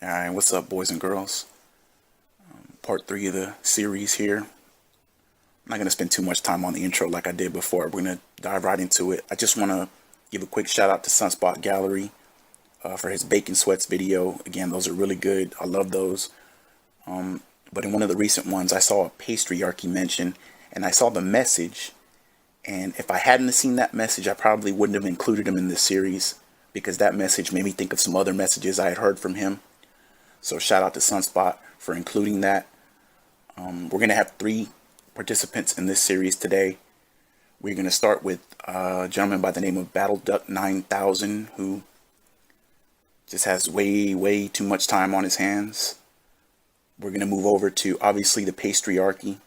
Alright, what's up, boys and girls? Part 3 of the series here. I'm not going to spend too much time on the intro like I did before. We're going to dive right into it. I just want to give a quick shout out to Sunspot Gallery for his Bacon Sweats video. Again, those are really good. I love those. But in one of the recent ones, I saw a Pastryarchy mention, and I saw the message. And if I hadn't seen that message, I probably wouldn't have included him in this series, because that message made me think of some other messages I had heard from him. So shout out to Sunspot for including that. We're going to have 3 participants in this series today. We're going to start with a gentleman by the name of Battleduck 9000, who just has way too much time on his hands. We're going to move over to, obviously, the Pastryarchy.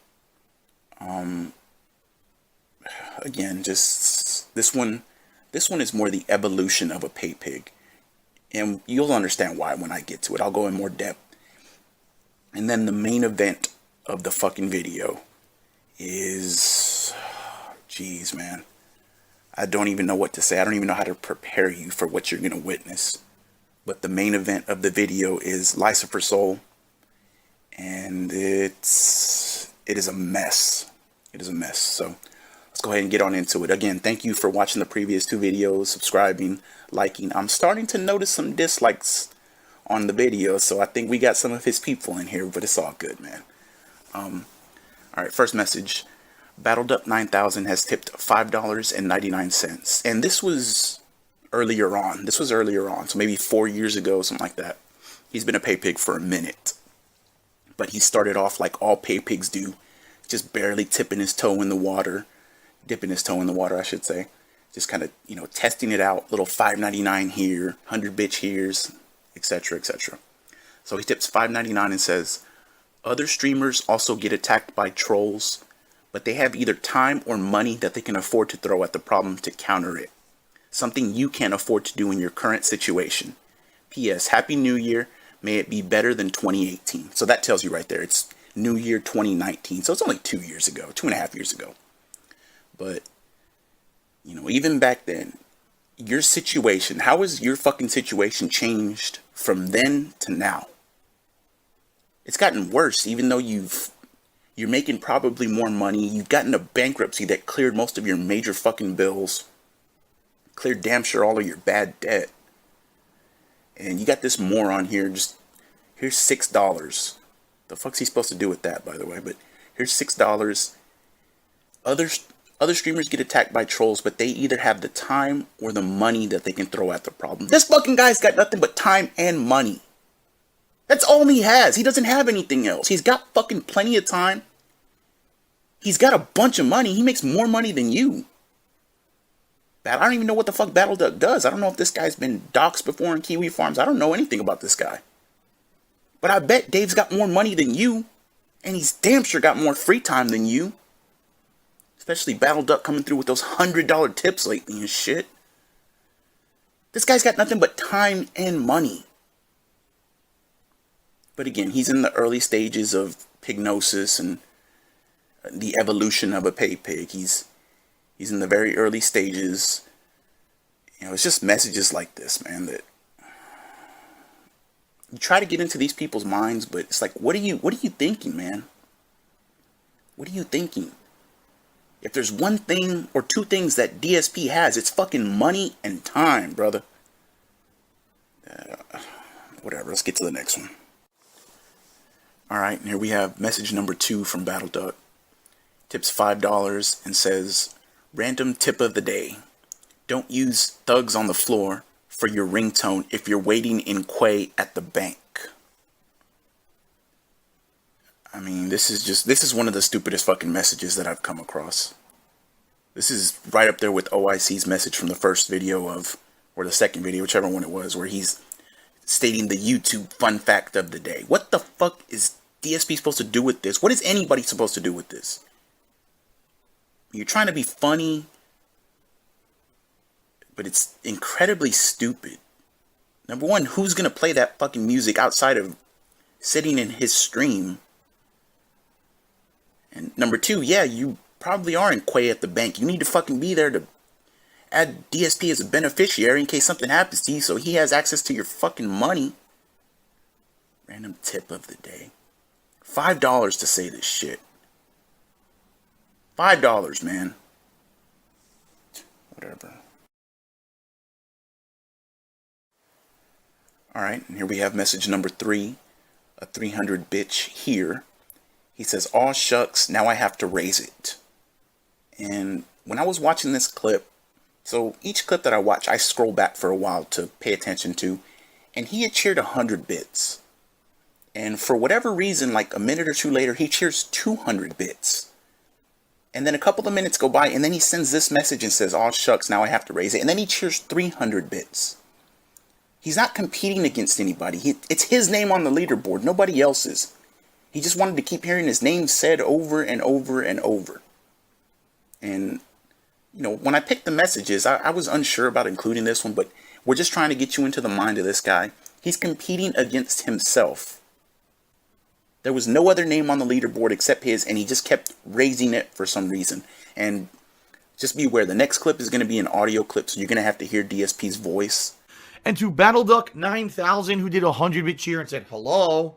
Again, just this one is more the evolution of a Paypig. And you'll understand why when I get to it. I'll go in more depth. And then the main event of the fucking video is... Jeez, man. I don't even know what to say. I don't even know how to prepare you for what you're going to witness. But the main event of the video is Lycifersoul. And it is a mess. It is a mess. So let's go ahead and get on into it. Again, thank you for watching the previous 2 videos, subscribing, liking. I'm starting to notice some dislikes on the video, so I think we got some of his people in here, but it's all good, man. Alright, first message. Battleduck 9000 has tipped $5.99. And this was earlier on. So maybe 4 years ago, something like that. He's been a Paypig for a minute. But he started off like all Paypigs do, just barely tipping his toe in the water. Dipping his toe in the water, I should say. Just kind of, testing it out. Little $5.99 here, 100 bitch here's, etc., etc. So he tips $5.99 and says, other streamers also get attacked by trolls, but they have either time or money that they can afford to throw at the problem to counter it. Something you can't afford to do in your current situation. P.S. Happy New Year. May it be better than 2018. So that tells you right there. It's New Year 2019. So it's only 2 years ago, 2.5 years ago. But, even back then, your situation, how has your fucking situation changed from then to now? It's gotten worse, even though you're making probably more money. You've gotten a bankruptcy that cleared most of your major fucking bills. Cleared damn sure all of your bad debt. And you got this moron here, here's $6. The fuck's he supposed to do with that, by the way? But here's $6. Other streamers get attacked by trolls, but they either have the time or the money that they can throw at the problem. This fucking guy's got nothing but time and money. That's all he has. He doesn't have anything else. He's got fucking plenty of time. He's got a bunch of money. He makes more money than you. I don't even know what the fuck Battleduck does. I don't know if this guy's been doxxed before in Kiwi Farms. I don't know anything about this guy. But I bet Dave's got more money than you. And he's damn sure got more free time than you. Especially Battleduck coming through with those $100 tips lately and shit. This guy's got nothing but time and money. But again, he's in the early stages of pignosis and the evolution of a Paypig. He's in the very early stages. It's just messages like this, man, that you try to get into these people's minds, but it's like, what are you thinking, man? What are you thinking? If there's one thing or 2 things that DSP has, it's fucking money and time, brother. Whatever, let's get to the next one. Alright, and here we have message number 2 from Battleduck. Tips $5 and says, random tip of the day. Don't use thugs on the floor for your ringtone if you're waiting in quay at the bank. I mean, this is one of the stupidest fucking messages that I've come across. This is right up there with OIC's message from the first video or the second video, whichever one it was, where he's stating the YouTube fun fact of the day. What the fuck is DSP supposed to do with this? What is anybody supposed to do with this? You're trying to be funny, but it's incredibly stupid. Number one, who's gonna play that fucking music outside of sitting in his stream? And number 2, yeah, you probably are in quay at the bank. You need to fucking be there to add DSP as a beneficiary in case something happens to you so he has access to your fucking money. Random tip of the day. $5 to say this shit. $5, man. Whatever. Alright, and here we have message number 3. A 300 bitch here. He says, "Aw shucks, now I have to raise it." And when I was watching this clip, so each clip that I watch, I scroll back for a while to pay attention to, and he had cheered 100 bits. And for whatever reason, like a minute or two later, he cheers 200 bits. And then a couple of minutes go by, and then he sends this message and says, "Aw shucks, now I have to raise it." And then he cheers 300 bits. He's not competing against anybody. It's his name on the leaderboard, nobody else's. He just wanted to keep hearing his name said over and over and over. And, you know, when I picked the messages, I was unsure about including this one, but we're just trying to get you into the mind of this guy. He's competing against himself. There was no other name on the leaderboard except his, and he just kept raising it for some reason. And just be aware, the next clip is going to be an audio clip, so you're going to have to hear DSP's voice. And to Battleduck 9000, who did a 100-bit cheer and said hello.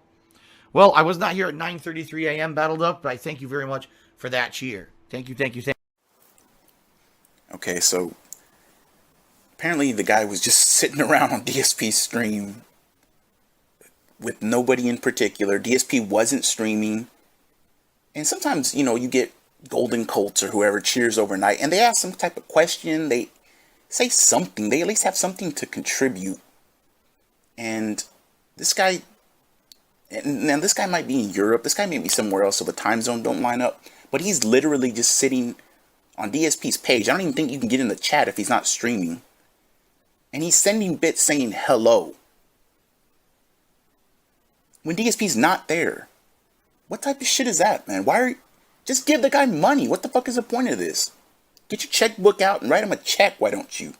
Well, I was not here at 9:33 a.m. Battleduck, but I thank you very much for that cheer. Thank you, thank you, thank you. Okay, so apparently the guy was just sitting around on DSP's stream with nobody in particular. DSP wasn't streaming. And sometimes, you know, you get Golden Colts or whoever cheers overnight, and they ask some type of question. They say something. They at least have something to contribute. And this guy, and now this guy might be in Europe. This guy may be somewhere else, so the time zone don't line up. But he's literally just sitting on DSP's page. I don't even think you can get in the chat if he's not streaming. And he's sending bits saying hello when DSP's not there. What type of shit is that, man? Just give the guy money. What the fuck is the point of this? Get your checkbook out and write him a check, why don't you?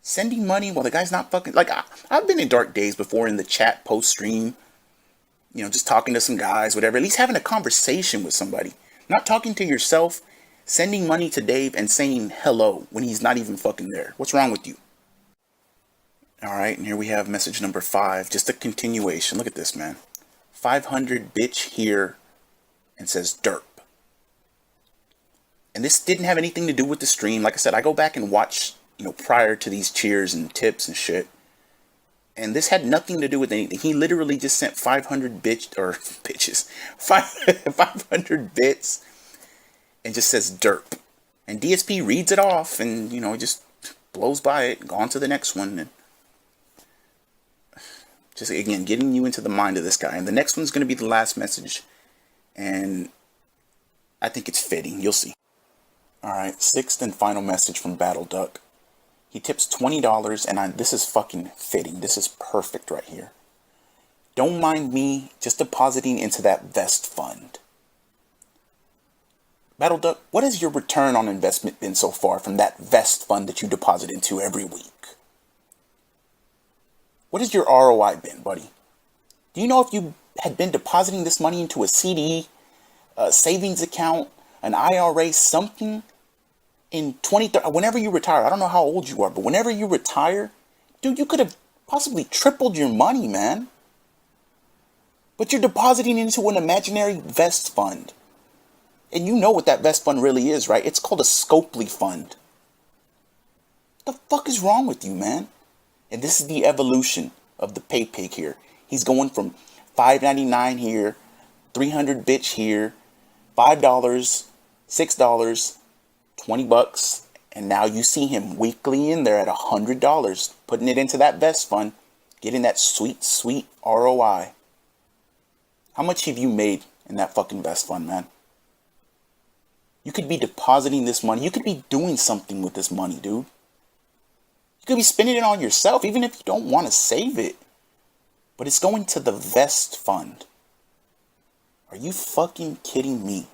Sending money while the guy's not fucking... Like, I've been in dark days before in the chat post-stream. You know, just talking to some guys, whatever. At least having a conversation with somebody. Not talking to yourself. Sending money to Dave and saying hello when he's not even fucking there. What's wrong with you? Alright, and here we have message number 5. Just a continuation. Look at this, man. 500 bitch here and says derp. And this didn't have anything to do with the stream. Like I said, I go back and watch, you know, prior to these cheers and tips and shit. And this had nothing to do with anything. He literally just sent 500 bitches. 500 bits and just says derp. And DSP reads it off and, you know, just blows by it. Go on to the next one. And just, again, getting you into the mind of this guy. And the next one's going to be the last message. And I think it's fitting. You'll see. Alright, 6th and final message from Battleduck. He tips $20, and this is fucking fitting. This is perfect right here. "Don't mind me just depositing into that vest fund." Battleduck, what has your return on investment been so far from that vest fund that you deposit into every week? What has your ROI been, buddy? Do you know if you had been depositing this money into a CD, a savings account, an IRA, something in 2030, whenever you retire? I don't know how old you are, but whenever you retire, dude, you could have possibly tripled your money, man. But you're depositing into an imaginary vest fund. And you know what that vest fund really is, right? It's called a Scopely fund. What the fuck is wrong with you, man? And this is the evolution of the Paypig here. He's going from $5.99 here, 300 bitch here, $5, $6, $20, and now you see him weekly in there at $100, putting it into that vest fund, getting that sweet, sweet ROI. How much have you made in that fucking vest fund, man? You could be depositing this money. You could be doing something with this money, dude. You could be spending it on yourself, even if you don't want to save it. But it's going to the vest fund. Are you fucking kidding me?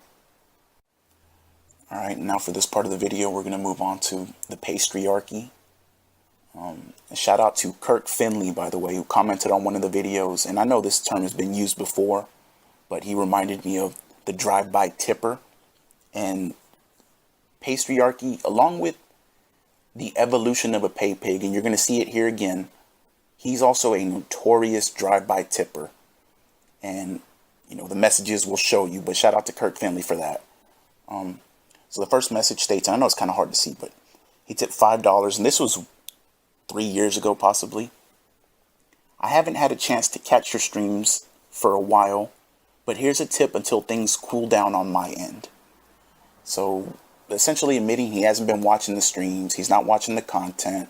Alright, now for this part of the video, we're going to move on to the Pastryarchy. A shout out to Kirk Finley, by the way, who commented on one of the videos. And I know this term has been used before, but he reminded me of the drive-by tipper. And Pastryarchy, along with the evolution of a Paypig, and you're going to see it here again, He's also a notorious drive-by tipper. And, the messages will show you, but shout out to Kirk Finley for that. So the first message states, and I know it's kind of hard to see, but he tipped $5, and this was 3 years ago, possibly. I haven't had a chance to catch your streams for a while, but here's a tip until things cool down on my end. So essentially admitting he hasn't been watching the streams, he's not watching the content,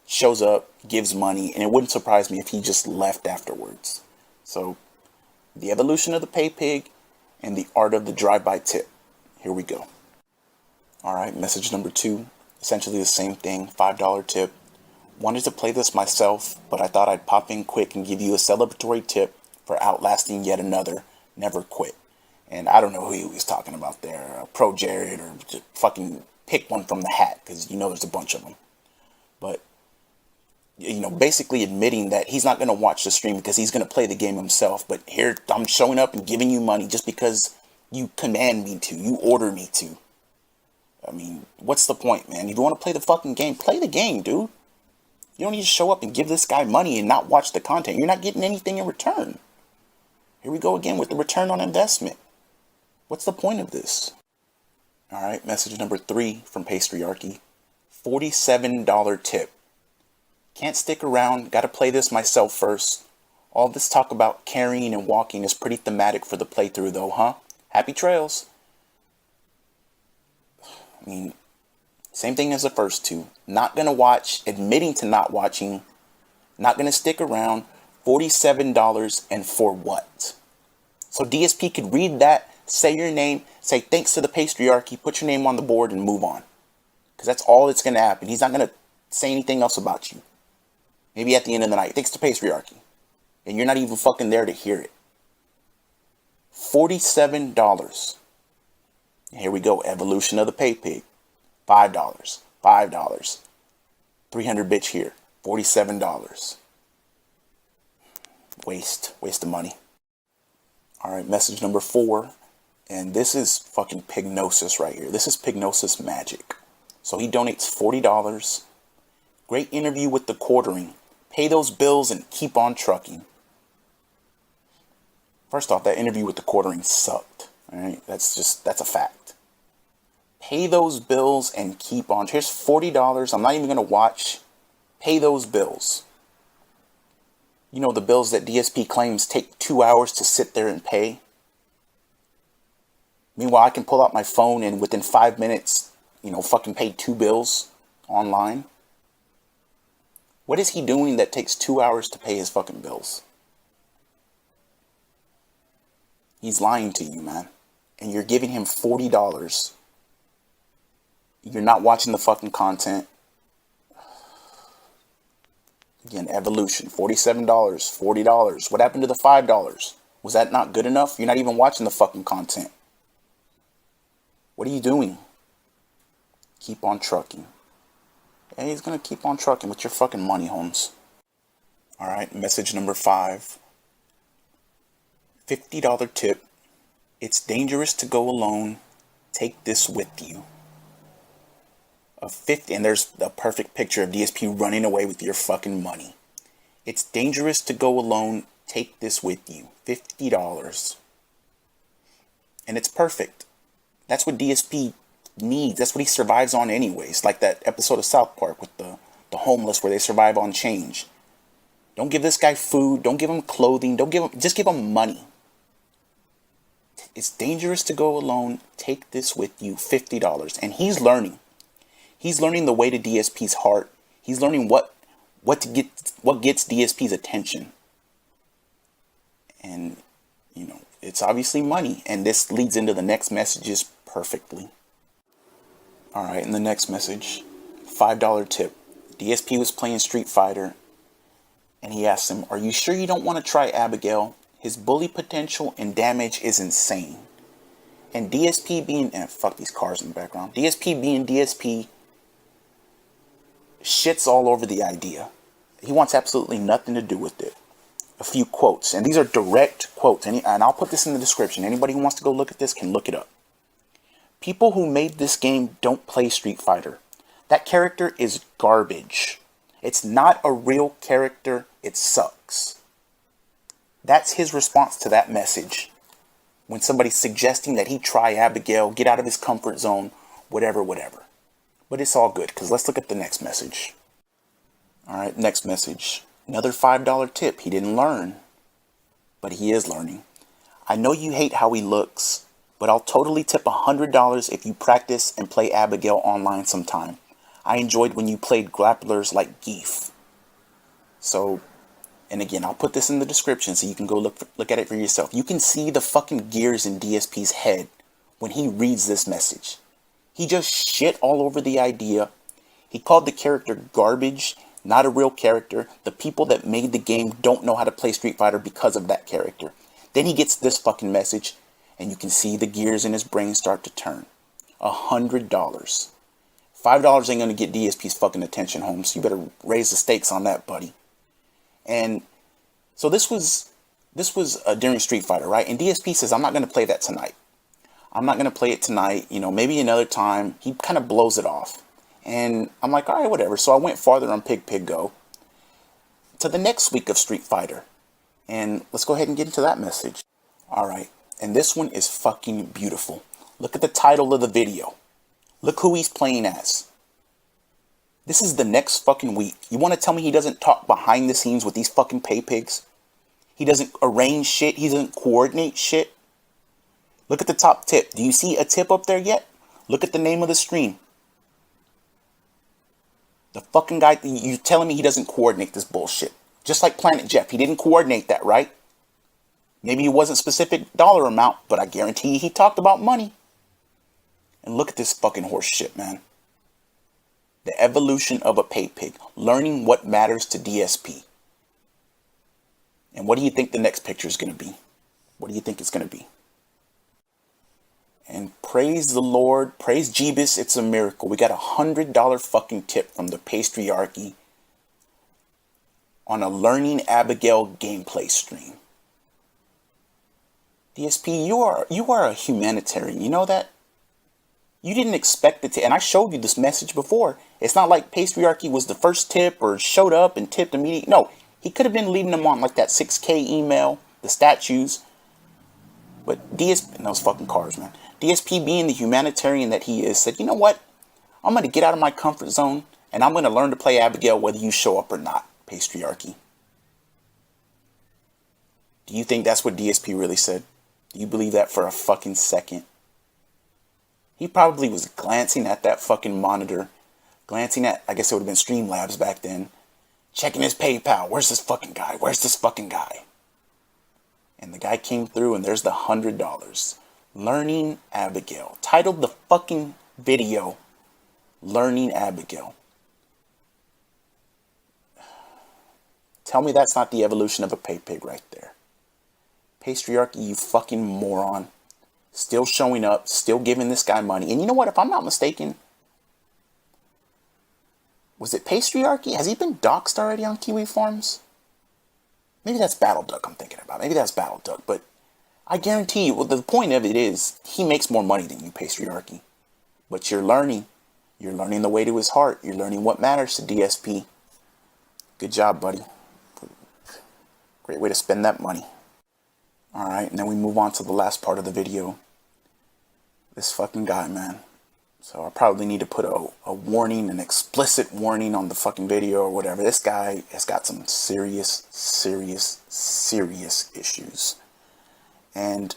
shows up, gives money, and it wouldn't surprise me if he just left afterwards. So the evolution of the Paypig and the art of the drive-by tip. Here we go. Alright, message number 2. Essentially the same thing, $5 tip. Wanted to play this myself, but I thought I'd pop in quick and give you a celebratory tip for outlasting yet another. Never quit. And I don't know who he was talking about there. Pro Jared, or just fucking pick one from the hat, because there's a bunch of them. But, basically admitting that he's not going to watch the stream because he's going to play the game himself. But here I'm showing up and giving you money just because you command me to. You order me to. I mean, what's the point, man? If you want to play the fucking game, play the game, dude. You don't need to show up and give this guy money and not watch the content. You're not getting anything in return. Here we go again with the return on investment. What's the point of this? Alright, message number 3 from Pastryarchy. $47 tip. Can't stick around, gotta play this myself first. All this talk about carrying and walking is pretty thematic for the playthrough though, huh? Happy trails. I mean, same thing as the first two. Not gonna watch, admitting to not watching, not gonna stick around. $47, and for what? So DSP could read that, say your name, say thanks to the Pastryarchy, put your name on the board and move on. Because that's all that's gonna happen. He's not gonna say anything else about you. Maybe at the end of the night, thanks to Pastryarchy. And you're not even fucking there to hear it. $47. Here we go, evolution of the Paypig. $5, $5, 300 bitch here, $47. Waste of money. Alright, message number 4. And this is fucking Pignosis right here. This is Pignosis magic. So he donates $40. Great interview with the quartering. Pay those bills and keep on trucking. First off, that interview with the quartering sucked. Alright, that's a fact. Pay those bills and keep on. Here's $40. I'm not even going to watch. Pay those bills. The bills that DSP claims take 2 hours to sit there and pay. Meanwhile, I can pull out my phone and within 5 minutes, fucking pay 2 bills online. What is he doing that takes 2 hours to pay his fucking bills? He's lying to you, man. And you're giving him $40. You're not watching the fucking content. Again, evolution. $47, $40. What happened to the $5? Was that not good enough? You're not even watching the fucking content. What are you doing? Keep on trucking. Yeah, he's gonna keep on trucking with your fucking money, Holmes. Alright, message number 5. $50 tip. It's dangerous to go alone. Take this with you. And there's a perfect picture of DSP running away with your fucking money. It's dangerous to go alone. Take this with you. $50. And it's perfect. That's what DSP needs. That's what he survives on anyways. Like that episode of South Park with the homeless where they survive on change. Don't give this guy food. Don't give him clothing. Just give him money. It's dangerous to go alone. Take this with you. $50. And he's learning. He's learning the way to DSP's heart. He's learning what gets DSP's attention. And, it's obviously money. And this leads into the next messages perfectly. Alright, and the next message. $5 tip. DSP was playing Street Fighter. And he asked him, are you sure you don't want to try Abigail? His bully potential and damage is insane. And DSP being... fuck these cars in the background. DSP being DSP... shits all over the idea. He wants absolutely nothing to do with it. A few quotes, and these are direct quotes, and I'll put this in the description. Anybody who wants to go look at this can look it up. People who made this game don't play Street Fighter. That character is garbage. It's not a real character. It sucks. That's his response to that message. When somebody's suggesting that he try Abigail, get out of his comfort zone, whatever, whatever. But it's all good, because let's look at the next message. Alright, next message. Another $5 tip. He didn't learn, but he is learning. I know you hate how he looks, but I'll totally tip $100 if you practice and play Abigail online sometime. I enjoyed when you played grapplers like Geef. So, and again, I'll put this in the description so you can go look at it for yourself. You can see the fucking gears in DSP's head when he reads this message. He just shit all over the idea. He called the character garbage, not a real character. The people that made the game don't know how to play Street Fighter because of that character. Then he gets this fucking message, and you can see the gears in his brain start to turn. $100. $5 ain't gonna get DSP's fucking attention, Holmes. You better raise the stakes on that, buddy. And so this was during Street Fighter, right? And DSP says, I'm not gonna play that tonight. I'm not gonna play it tonight. You know, maybe another time. He kind of blows it off. And I'm like, all right, whatever. So I went farther on Pig Go to the next week of Street Fighter. And let's go ahead and get into that message. All right. And this one is fucking beautiful. Look at the title of the video. Look who he's playing as. This is the next fucking week. You want to tell me he doesn't talk behind the scenes with these fucking Paypigs? He doesn't arrange shit. He doesn't coordinate shit. Look at the top tip. Do you see a tip up there yet? Look at the name of the stream. The fucking guy, you're telling me he doesn't coordinate this bullshit. Just like Planet Jeff. He didn't coordinate that, right? Maybe it wasn't specific dollar amount, but I guarantee you he talked about money. And look at this fucking horse shit, man. The evolution of a Paypig. Learning what matters to DSP. And what do you think the next picture is going to be? What do you think it's going to be? And praise the Lord, praise Jeebus, it's a miracle. We got $100 fucking tip from the Pastryarchy on a Learning Abigail gameplay stream. DSP, you are a humanitarian. You know that? You didn't expect it to, and I showed you this message before. It's not like Pastryarchy was the first tip or showed up and tipped immediately. No, he could have been leading them on like that 6K email, the statues. But DSP, those fucking cars, man. DSP, being the humanitarian that he is, said, you know what? I'm going to get out of my comfort zone, and I'm going to learn to play Abigail whether you show up or not, Pastryarchy. Do you think that's what DSP really said? Do you believe that for a fucking second? He probably was glancing at that fucking monitor, glancing at, I guess it would have been Streamlabs back then, checking his PayPal. Where's this fucking guy? Where's this fucking guy? And the guy came through, and there's the $100. Learning Abigail. Titled the fucking video, Learning Abigail. Tell me that's not the evolution of a Paypig right there. Pastryarchy, you fucking moron. Still showing up, still giving this guy money. And you know what? If I'm not mistaken, was it Pastryarchy? Has he been doxxed already on Kiwi Farms? Maybe that's Battleduck I'm thinking about. Maybe that's Battleduck. But I guarantee you, well, the point of it is, he makes more money than you, Pastryarchy. But you're learning. You're learning the way to his heart. You're learning what matters to DSP. Good job, buddy. Great way to spend that money. Alright, and then we move on to the last part of the video. This fucking guy, man. So I probably need to put a warning, an explicit warning on the fucking video or whatever. This guy has got some serious issues. And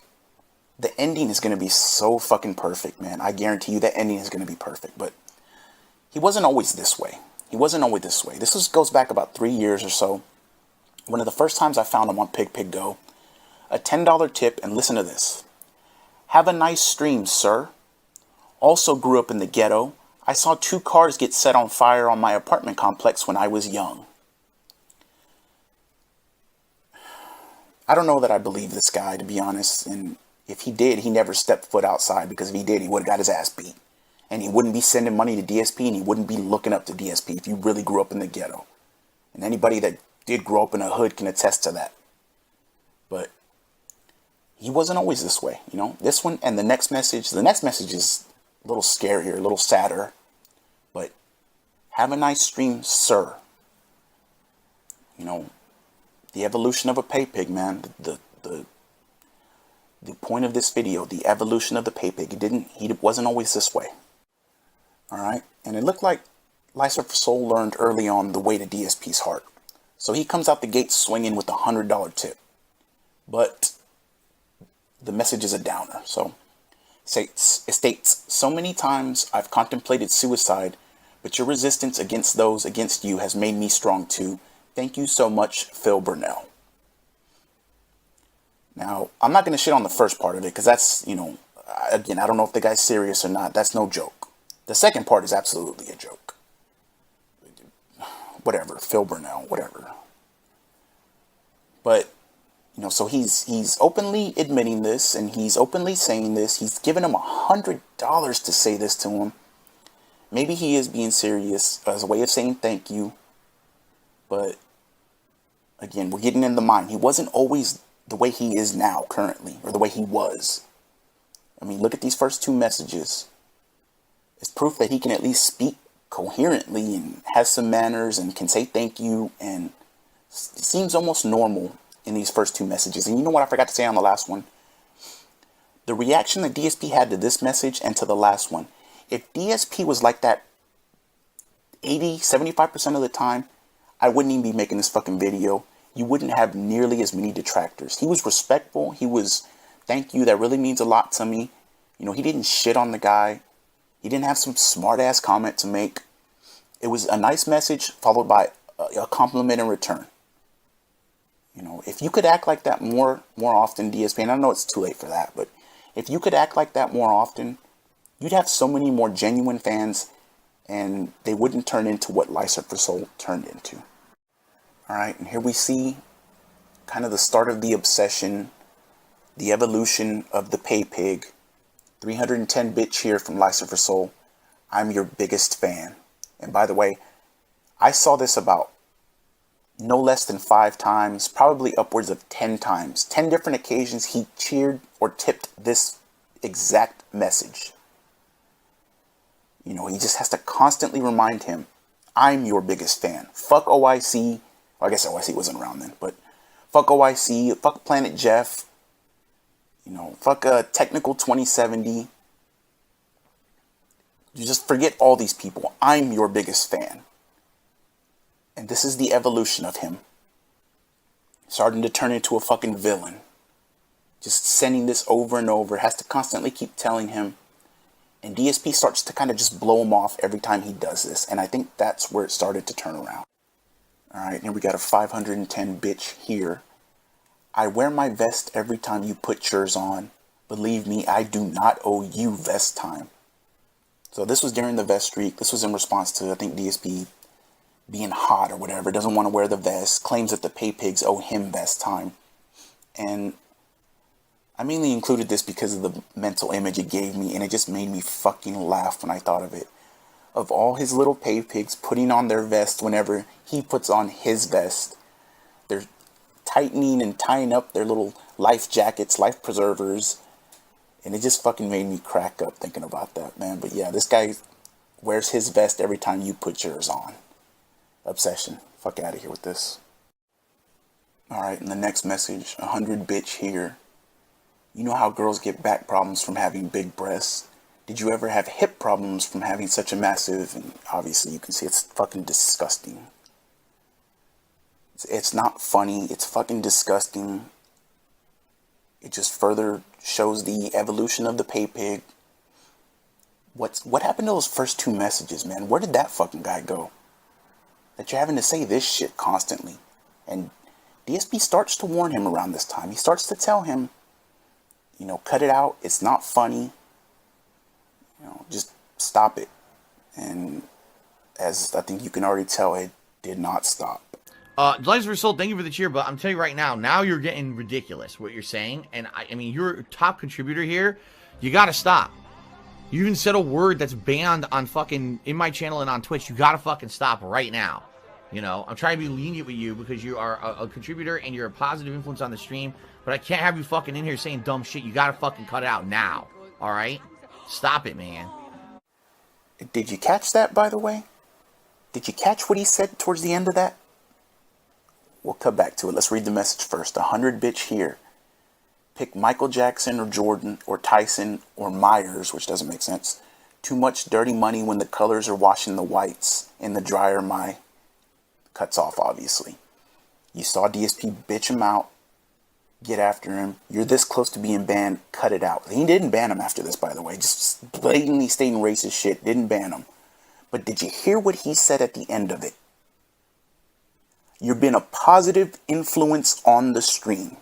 the ending is going to be so fucking perfect, man. I guarantee you that ending is going to be perfect. But he wasn't always this way. He wasn't always this way. This goes back about 3 years or so. One of the first times I found him on Pig Go. A $10 tip, and listen to this. Have a nice stream, sir. Also grew up in the ghetto. I saw 2 cars get set on fire on my apartment complex when I was young. I don't know that I believe this guy, to be honest. And if he did, he never stepped foot outside, because if he did, he would have got his ass beat. And he wouldn't be sending money to DSP, and he wouldn't be looking up to DSP if you really grew up in the ghetto. And anybody that did grow up in a hood can attest to that. But he wasn't always this way, you know. This one and the next message is a little scarier, a little sadder. But have a nice stream, sir. You know, The evolution of a Paypig, man. The point of this video, the evolution of the Paypig. He wasn't always this way. Alright? And it looked like Lycifersoul learned early on the way to DSP's heart. So he comes out the gate swinging with a $100 tip. But the message is a downer. So it states, so many times I've contemplated suicide, but your resistance against those against you has made me strong too. Thank you so much, Phil Burnell. Now, I'm not going to shit on the first part of it, because that's, again, I don't know if the guy's serious or not. That's no joke. The second part is absolutely a joke. Whatever, Phil Burnell, whatever. But, so he's openly admitting this, and he's openly saying this. He's given him $100 to say this to him. Maybe he is being serious as a way of saying thank you. But, again, we're getting in the mind. He wasn't always the way he is now, currently, or the way he was. I mean, look at these first two messages. It's proof that he can at least speak coherently and has some manners and can say thank you, and it seems almost normal in these first two messages. And you know what I forgot to say on the last one? The reaction that DSP had to this message and to the last one. If DSP was like that 75% of the time, I wouldn't even be making this fucking video. You wouldn't have nearly as many detractors. He was respectful. He was, thank you, that really means a lot to me. He didn't shit on the guy. He didn't have some smart ass comment to make. It was a nice message followed by a compliment in return. If you could act like that more often, DSP, and I know it's too late for that, but if you could act like that more often, you'd have so many more genuine fans, and they wouldn't turn into what Lycifersoul turned into. Alright, and here we see kind of the start of the obsession, the evolution of the Paypig. 310-bit cheer from Lycifersoul. I'm your biggest fan. And by the way, I saw this about no less than 5 times, probably upwards of 10 times. 10 different occasions he cheered or tipped this exact message. He just has to constantly remind him, I'm your biggest fan. Fuck OIC. Well, I guess OIC wasn't around then, but fuck OIC, fuck Planet Jeff, fuck Technical 2070. You just forget all these people. I'm your biggest fan. And this is the evolution of him. Starting to turn into a fucking villain. Just sending this over and over. Has to constantly keep telling him. And DSP starts to kind of just blow him off every time he does this. And I think that's where it started to turn around. Alright, here we got a 510 bitch here. I wear my vest every time you put yours on. Believe me, I do not owe you vest time. So this was during the vest streak. This was in response to, I think, DSP being hot or whatever. Doesn't want to wear the vest. Claims that the Paypigs owe him vest time. And I mainly included this because of the mental image it gave me. And it just made me fucking laugh when I thought of it. Of all his little Paypigs putting on their vest whenever he puts on his vest. They're tightening and tying up their little life jackets, life preservers. And it just fucking made me crack up thinking about that, man. But yeah, this guy wears his vest every time you put yours on. Obsession. Fuck out of here with this. Alright, and the next message. 100 bitch here. You know how girls get back problems from having big breasts? Did you ever have hip problems from having such a massive, and obviously you can see it's fucking disgusting. It's not funny, it's fucking disgusting. It just further shows the evolution of the Paypig. What happened to those first 2 messages, man? Where did that fucking guy go? That you're having to say this shit constantly. And DSP starts to warn him around this time. He starts to tell him, cut it out, it's not funny. Just stop it. And as I think you can already tell, it did not stop. Lycifersoul, thank you for the cheer, but I'm telling you right now you're getting ridiculous, what you're saying. And I mean, you're a top contributor here. You gotta stop. You even said a word that's banned on fucking, in my channel and on Twitch. You gotta fucking stop right now. I'm trying to be lenient with you because you are a contributor and you're a positive influence on the stream. But I can't have you fucking in here saying dumb shit. You gotta fucking cut it out now. Alright? Stop it, man. Did you catch that, by the way? Did you catch what he said towards the end of that? we'll cut back to it. Let's read the message first. 100 bitch here. Pick Michael Jackson or Jordan or Tyson or Myers, which doesn't make sense. Too much dirty money when the colors are washing the whites in the dryer. My cuts off, obviously. You saw DSP bitch him out. Get after him. You're this close to being banned. Cut it out. He didn't ban him after this, by the way. Just blatantly stating racist shit. Didn't ban him. But did you hear what he said at the end of it? You've been a positive influence on the stream.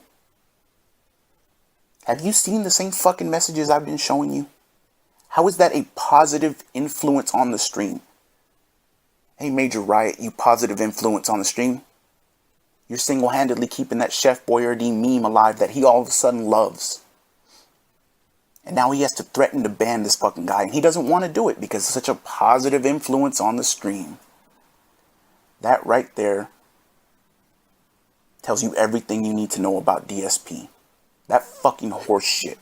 Have you seen the same fucking messages I've been showing you? How is that a positive influence on the stream? Hey, Major Riot, you positive influence on the stream. You're single-handedly keeping that Chef Boyardee meme alive that he all of a sudden loves. And now he has to threaten to ban this fucking guy. And he doesn't want to do it because it's such a positive influence on the stream. That right there tells you everything you need to know about DSP. That fucking horse shit.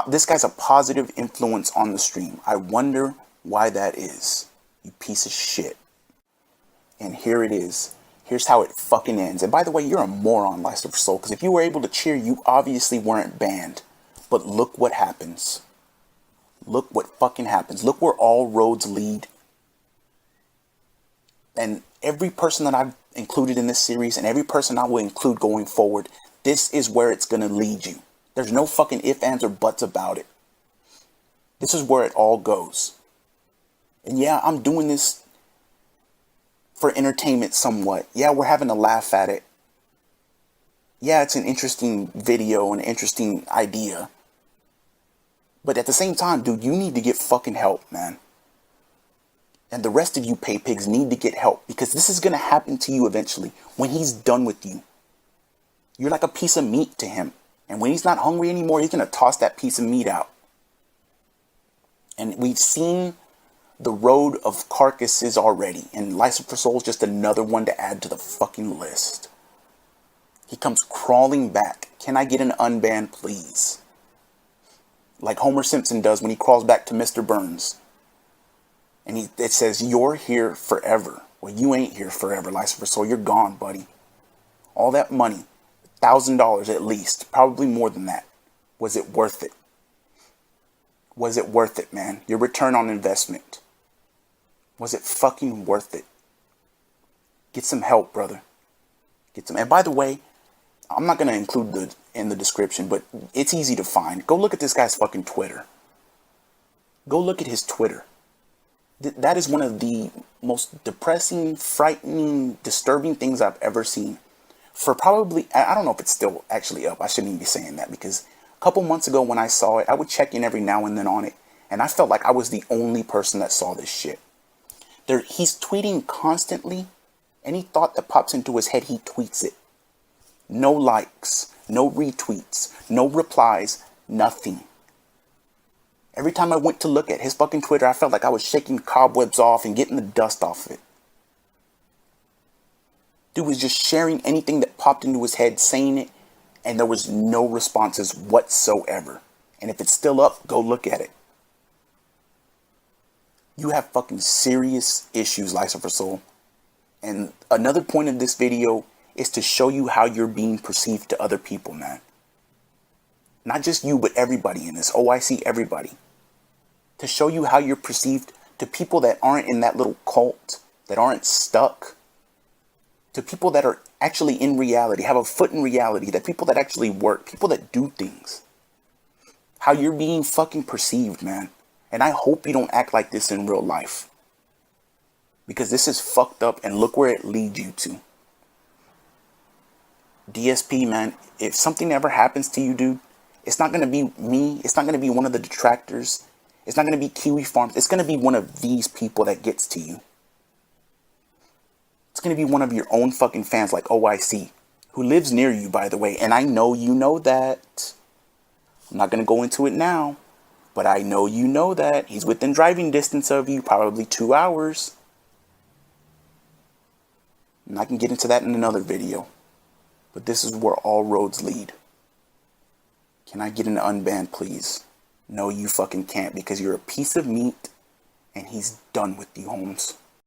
This guy's a positive influence on the stream. I wonder why that is. You piece of shit. And here it is. Here's how it fucking ends. And by the way, you're a moron, Lycifersoul, because if you were able to cheer, you obviously weren't banned. But look what happens. Look what fucking happens. Look where all roads lead. And every person that I've included in this series and every person I will include going forward, this is where it's going to lead you. There's no fucking ifs, ands, or buts about it. This is where it all goes. And yeah, I'm doing this for entertainment somewhat. Yeah, we're having a laugh at it. Yeah, it's an interesting video, an interesting idea. But at the same time, dude, you need to get fucking help, man. And the rest of you Paypigs need to get help. Because this is going to happen to you eventually. When he's done with you. You're like a piece of meat to him. And when he's not hungry anymore, he's going to toss that piece of meat out. And we've seen the road of carcasses already. And Lycifersoul is just another one to add to the fucking list. He comes crawling back. Can I get an unban, please? Like Homer Simpson does when he crawls back to Mr. Burns. And it says, you're here forever. Well, you ain't here forever, Lycifersoul. You're gone, buddy. All that money, $1,000 at least, probably more than that. Was it worth it? Was it worth it, man? Your return on investment. Was it fucking worth it? Get some help, brother. Get some. And by the way, I'm not going to include in the description, but it's easy to find. Go look at this guy's fucking Twitter. Go look at his Twitter. That is one of the most depressing, frightening, disturbing things I've ever seen. For probably, I don't know if it's still actually up. I shouldn't even be saying that because a couple months ago when I saw it, I would check in every now and then on it. And I felt like I was the only person that saw this shit. He's tweeting constantly. Any thought that pops into his head, he tweets it. No likes, no retweets, no replies, nothing. Every time I went to look at his fucking Twitter, I felt like I was shaking cobwebs off and getting the dust off of it. Dude was just sharing anything that popped into his head, saying it, and there was no responses whatsoever. And if it's still up, go look at it. You have fucking serious issues, Lycifersoul. And another point of this video is to show you how you're being perceived to other people, man. Not just you, but everybody in this. OIC, everybody. To show you how you're perceived to people that aren't in that little cult, that aren't stuck. To people that are actually in reality, have a foot in reality, that people that actually work, people that do things. How you're being fucking perceived, man. And I hope you don't act like this in real life. Because this is fucked up and look where it leads you to. DSP, man, if something ever happens to you, dude, it's not going to be me. It's not going to be one of the detractors. It's not going to be Kiwi Farms. It's going to be one of these people that gets to you. It's going to be one of your own fucking fans like OIC, who lives near you, by the way. And I know you know that. I'm not going to go into it now, but I know you know that. He's within driving distance of you, probably 2 hours. And I can get into that in another video. But this is where all roads lead. Can I get an unban, please? No, you fucking can't, because you're a piece of meat and he's done with you, Holmes.